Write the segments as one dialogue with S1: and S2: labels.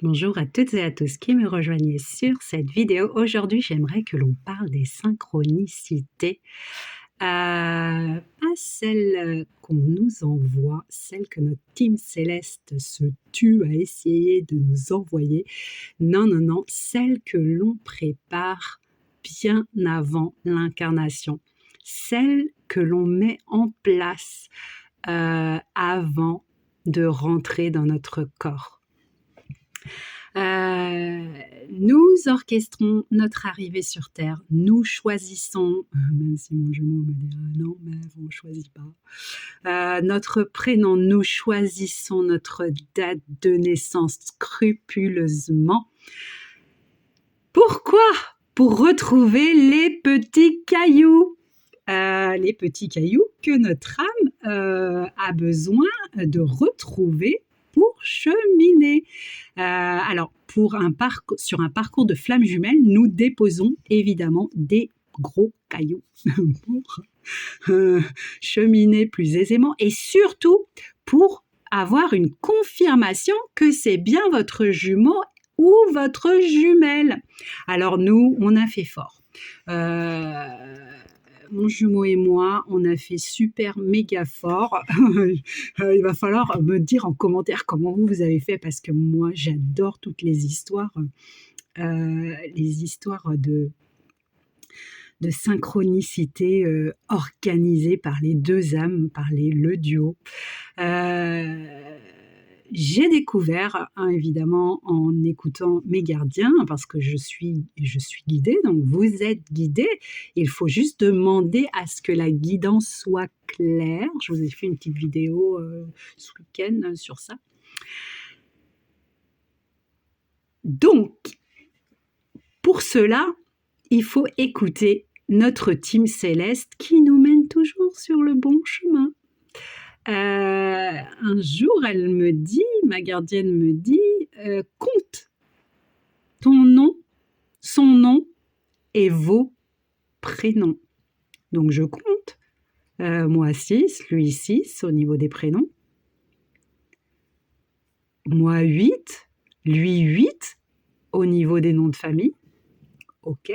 S1: Bonjour à toutes et à tous qui me rejoignent sur cette vidéo. Aujourd'hui, j'aimerais que l'on parle des synchronicités. Pas celles qu'on nous envoie, celles que notre team céleste se tue à essayer de nous envoyer. Non, non, non, celles que l'on prépare bien avant l'incarnation. Celles que l'on met en place avant de rentrer dans notre corps. Nous orchestrons notre arrivée sur Terre. Nous choisissons, même si mon jumeau me dira non, mais on ne choisit pas, notre prénom. Nous choisissons notre date de naissance scrupuleusement. Pourquoi? Pour retrouver les petits cailloux. Les petits cailloux que notre âme a besoin de retrouver pour cheminer. Alors, sur un parcours de flammes jumelles, nous déposons évidemment des gros cailloux pour cheminer plus aisément et surtout pour avoir une confirmation que c'est bien votre jumeau ou votre jumelle. Alors nous, on a fait fort. Mon jumeau et moi, on a fait super méga fort. Il va falloir me dire en commentaire comment vous avez fait, parce que moi, j'adore toutes les histoires de synchronicité organisée par les deux âmes, par le duo. J'ai découvert, évidemment, en écoutant mes gardiens, parce que je suis guidée, donc vous êtes guidés. Il faut juste demander à ce que la guidance soit claire. Je vous ai fait une petite vidéo ce week-end sur ça. Donc, pour cela, il faut écouter notre team céleste qui nous mène toujours sur le bon chemin. Un jour, ma gardienne me dit, compte ton nom, son nom et vos prénoms. Donc je compte, moi 6, lui 6 au niveau des prénoms, moi 8, lui 8 au niveau des noms de famille. Ok,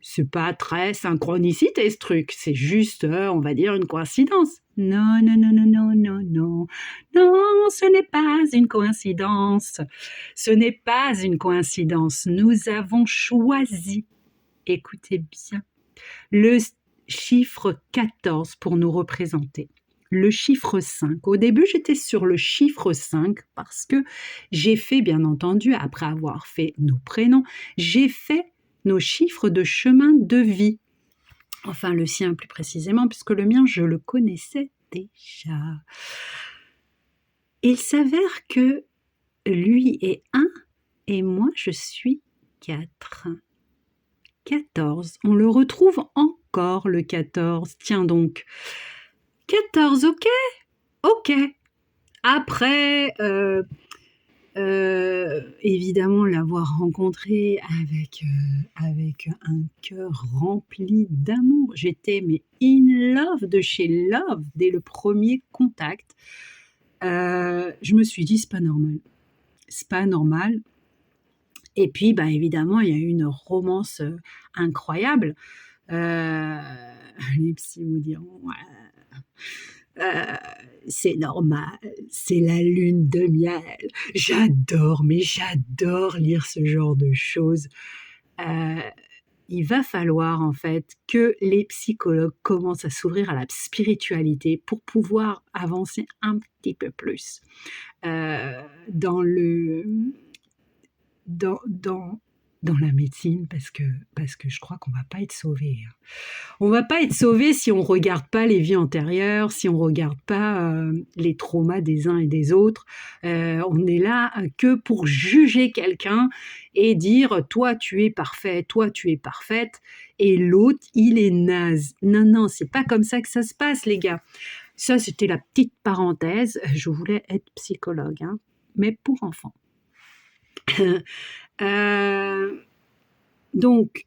S1: c'est pas très synchronicité ce truc, c'est juste, on va dire, une coïncidence. Non, non, non, non, non, non, non, non, ce n'est pas une coïncidence. Ce n'est pas une coïncidence. Nous avons choisi, écoutez bien, le chiffre 14 pour nous représenter. Le chiffre 5. Au début, j'étais sur le chiffre 5 parce que j'ai fait, bien entendu, après avoir fait nos prénoms, j'ai fait nos chiffres de chemin de vie. Enfin, le sien plus précisément, puisque le mien, je le connaissais déjà. Il s'avère que lui est 1 et moi, je suis 4. 14. On le retrouve encore, le 14. Tiens donc. 14, ok. Ok. Après, évidemment, l'avoir rencontré avec un cœur rempli d'amour. J'étais in love de chez love dès le premier contact. Je me suis dit, c'est pas normal. C'est pas normal. Et puis, évidemment, il y a eu une romance incroyable. Les psys vous diront, c'est normal, c'est la lune de miel. J'adore lire ce genre de choses. Il va falloir en fait que les psychologues commencent à s'ouvrir à la spiritualité pour pouvoir avancer un petit peu plus dans la médecine, parce que je crois qu'on va pas être sauvé. On va pas être sauvé si on regarde pas les vies antérieures, si on regarde pas les traumas des uns et des autres. On est là que pour juger quelqu'un et dire toi tu es parfait, toi tu es parfaite, et l'autre il est naze. Non, non, c'est pas comme ça que ça se passe, les gars. Ça, c'était la petite parenthèse. Je voulais être psychologue, mais pour enfants. Donc,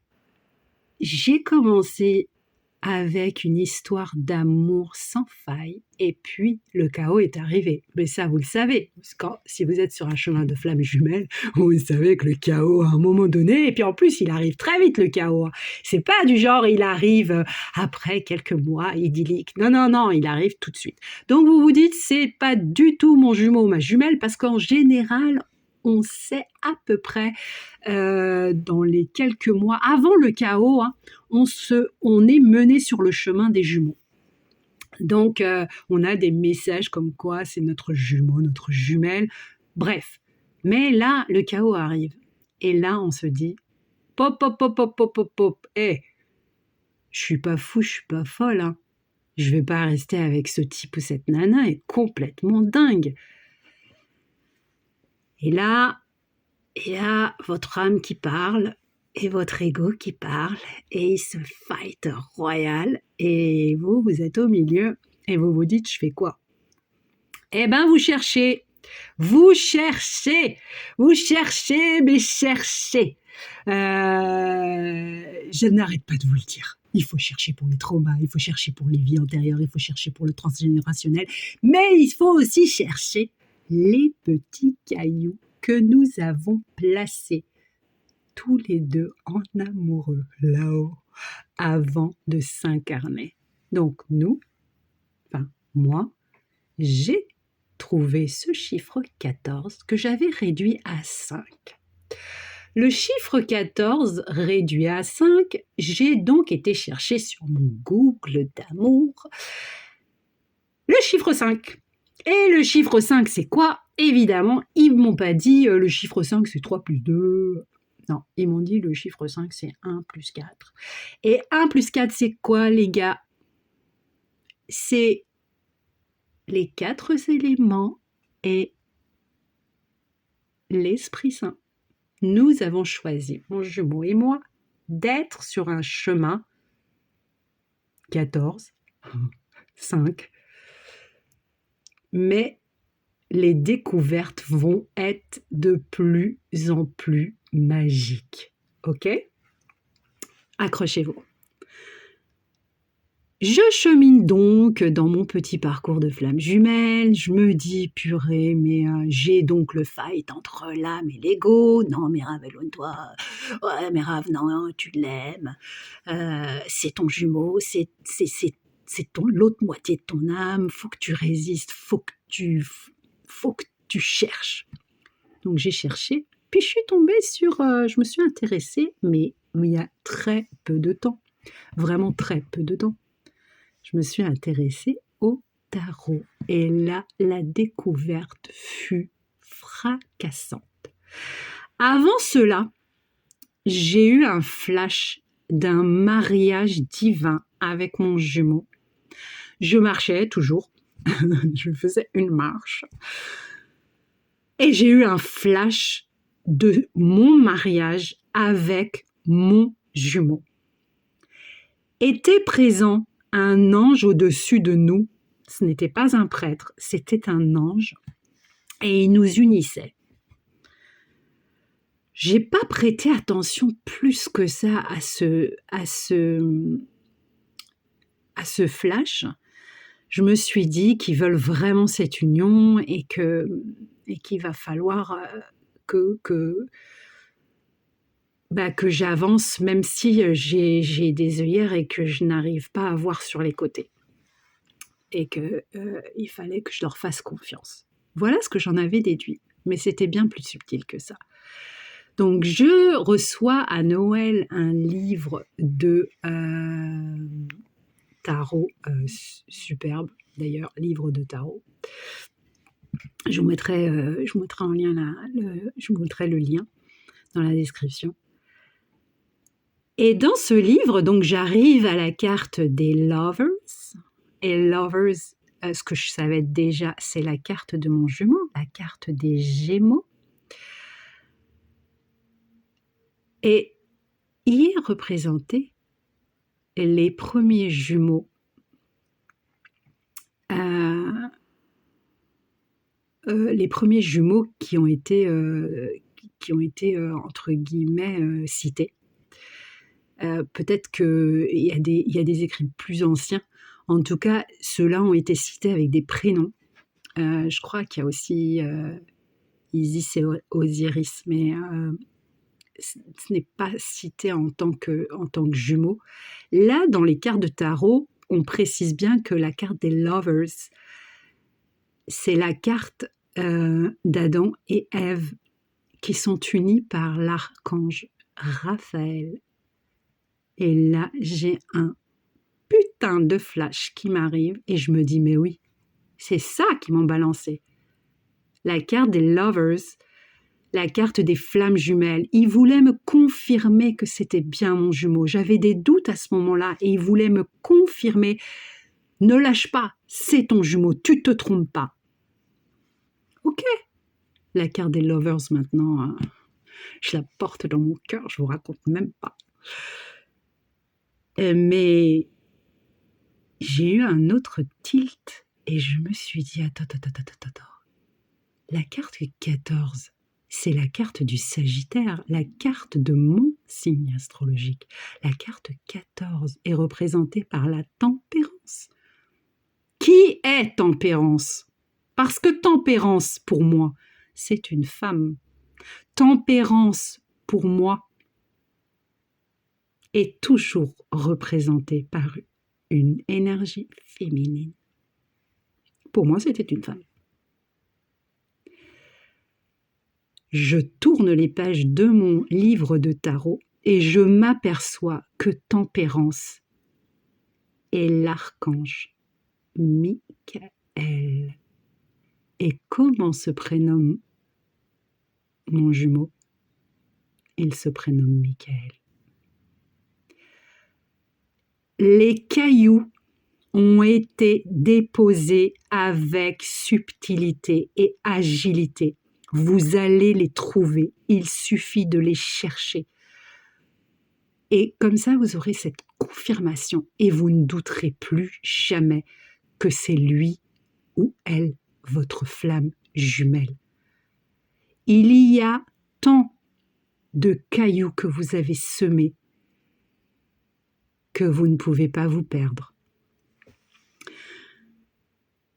S1: j'ai commencé avec une histoire d'amour sans faille. Et puis, le chaos est arrivé. Mais ça, vous le savez. Si vous êtes sur un chemin de flammes jumelles, vous savez que le chaos, à un moment donné, et puis en plus, il arrive très vite, le chaos. C'est pas du genre, il arrive après quelques mois idylliques. Non, non, non, il arrive tout de suite. Donc, vous vous dites, c'est pas du tout mon jumeau ou ma jumelle, parce qu'en général, on sait à peu près dans les quelques mois avant le chaos, hein, on est mené sur le chemin des jumeaux. Donc, on a des messages comme quoi c'est notre jumeau, notre jumelle, bref. Mais là, le chaos arrive. Et là, on se dit, pop, pop, pop, pop, pop, pop, pop, je suis pas fou, je suis pas folle, hein. Je vais pas rester avec ce type ou cette nana, est complètement dingue. Et là, il y a votre âme qui parle et votre ego qui parle et il se fight royal et vous êtes au milieu et vous vous dites je fais quoi? Eh ben vous cherchez, mais cherchez. Je n'arrête pas de vous le dire. Il faut chercher pour les traumas, il faut chercher pour les vies antérieures, il faut chercher pour le transgénérationnel, mais il faut aussi chercher les petits cailloux que nous avons placés tous les deux en amoureux là-haut avant de s'incarner. Donc moi, j'ai trouvé ce chiffre 14 que j'avais réduit à 5. Le chiffre 14 réduit à 5, j'ai donc été chercher sur mon Google d'amour le chiffre 5. Et le chiffre 5, c'est quoi? Évidemment, ils ne m'ont pas dit le chiffre 5, c'est 3 plus 2. Non, ils m'ont dit le chiffre 5, c'est 1 plus 4. Et 1 plus 4, c'est quoi, les gars? C'est les 4 éléments et l'Esprit Saint. Nous avons choisi, mon jumeau et moi, d'être sur un chemin 14, 5, mais les découvertes vont être de plus en plus magiques. Ok? Accrochez-vous. Je chemine donc dans mon petit parcours de flamme jumelle. Je me dis, purée, mais j'ai donc le fight entre l'âme et l'ego. Non, mais Rav, éloigne-toi. Ouais, mais Rav, non, tu l'aimes. C'est ton jumeau, c'est l'autre moitié de ton âme. Faut que tu résistes, faut que tu cherches. Donc j'ai cherché, puis je suis tombée sur, je me suis intéressée, mais il y a très peu de temps, vraiment très peu de temps. Je me suis intéressée au tarot. Et là, la découverte fut fracassante. Avant cela, j'ai eu un flash d'un mariage divin avec mon jumeau. Je marchais toujours, je faisais une marche. Et j'ai eu un flash de mon mariage avec mon jumeau. Était présent un ange au-dessus de nous. Ce n'était pas un prêtre, c'était un ange. Et il nous unissait. J'ai pas prêté attention plus que ça à ce flash. Je me suis dit qu'ils veulent vraiment cette union et qu'il va falloir que j'avance, même si j'ai des œillères et que je n'arrive pas à voir sur les côtés. Et qu'il fallait que je leur fasse confiance. Voilà ce que j'en avais déduit. Mais c'était bien plus subtil que ça. Donc, je reçois à Noël un livre de tarot, superbe d'ailleurs, livre de tarot. Je vous mettrai en lien je vous mettrai le lien dans la description. Et dans ce livre, donc j'arrive à la carte des Lovers. Et Lovers, ce que je savais déjà, c'est la carte de mon jumeau, la carte des Gémeaux. Et y est représenté les premiers jumeaux qui ont été, entre guillemets, cités. Peut-être qu'il y a des écrits plus anciens. En tout cas, ceux-là ont été cités avec des prénoms. Je crois qu'il y a aussi Isis et Osiris, mais ce n'est pas cité en tant que jumeaux. Là, dans les cartes de tarot, on précise bien que la carte des Lovers, c'est la carte d'Adam et Ève qui sont unis par l'archange Raphaël. Et là, j'ai un putain de flash qui m'arrive et je me dis, mais oui, c'est ça qui m'ont balancé. La carte des Lovers, la carte des flammes jumelles. Il voulait me confirmer que c'était bien mon jumeau. J'avais des doutes à ce moment-là et il voulait me confirmer. Ne lâche pas, c'est ton jumeau, tu te trompes pas. Ok, la carte des Lovers maintenant, hein, je la porte dans mon cœur, je vous raconte même pas. Mais j'ai eu un autre tilt et je me suis dit, attends. La carte 14, c'est la carte du Sagittaire, la carte de mon signe astrologique. La carte 14 est représentée par la tempérance. Qui est tempérance? Parce que tempérance, pour moi, c'est une femme. Tempérance, pour moi, est toujours représentée par une énergie féminine. Pour moi, c'était une femme. Je tourne les pages de mon livre de tarot et je m'aperçois que Tempérance est l'archange Michael. Et comment se prénomme mon jumeau? Il se prénomme Michael. Les cailloux ont été déposés avec subtilité et agilité. Vous allez les trouver, il suffit de les chercher. Et comme ça, vous aurez cette confirmation et vous ne douterez plus jamais que c'est lui ou elle, votre flamme jumelle. Il y a tant de cailloux que vous avez semés que vous ne pouvez pas vous perdre.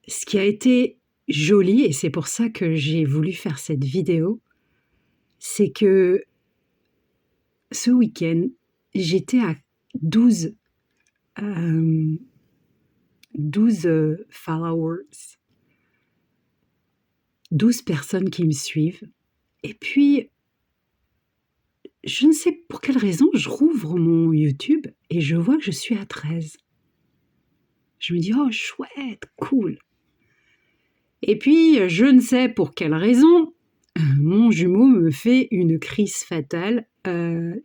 S1: Ce qui a été joli, et c'est pour ça que j'ai voulu faire cette vidéo, c'est que ce week-end, j'étais à 12 followers, 12 personnes qui me suivent. Et puis, je ne sais pour quelle raison, je rouvre mon YouTube et je vois que je suis à 13. Je me dis, oh chouette, cool. Et puis, je ne sais pour quelle raison, mon jumeau me fait une crise fatale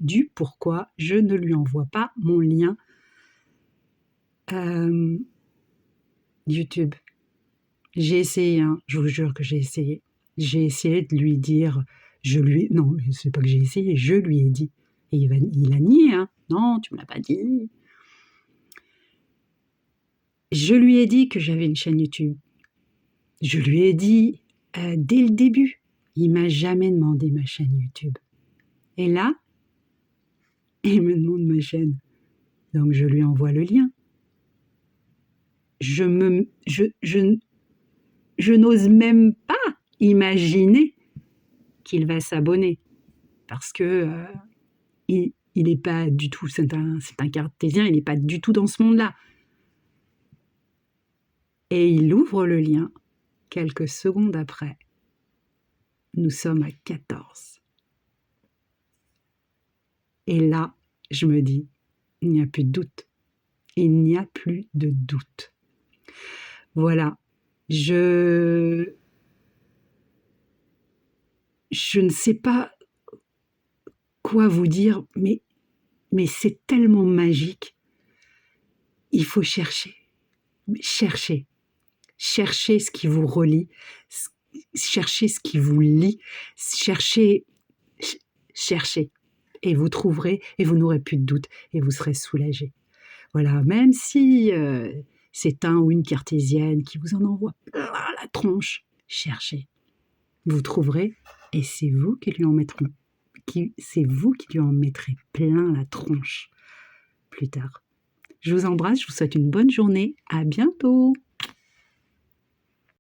S1: du pourquoi je ne lui envoie pas mon lien YouTube. J'ai essayé, hein, je vous jure que j'ai essayé. J'ai essayé de lui dire, non, c'est pas que j'ai essayé, je lui ai dit. Et il a nié, hein. Non, tu me l'as pas dit. Je lui ai dit que j'avais une chaîne YouTube. Je lui ai dit dès le début. Il m'a jamais demandé ma chaîne YouTube. Et là, il me demande ma chaîne. Donc je lui envoie le lien. Je n'ose même pas imaginer qu'il va s'abonner. Parce que il n'est pas du tout, c'est un cartésien, il n'est pas du tout dans ce monde-là. Et il ouvre le lien. Quelques secondes après, nous sommes à 14. Et là, je me dis, il n'y a plus de doute. Il n'y a plus de doute. Voilà. Je ne sais pas quoi vous dire, mais c'est tellement magique. Il faut chercher. Cherchez ce qui vous relie, cherchez ce qui vous lie, cherchez, et vous trouverez, et vous n'aurez plus de doute, et vous serez soulagé. Voilà, même si c'est un ou une cartésienne qui vous en envoie plein la tronche, cherchez. Vous trouverez, et c'est vous qui lui en mettrez plein la tronche. plus tard. Je vous embrasse, je vous souhaite une bonne journée. À bientôt!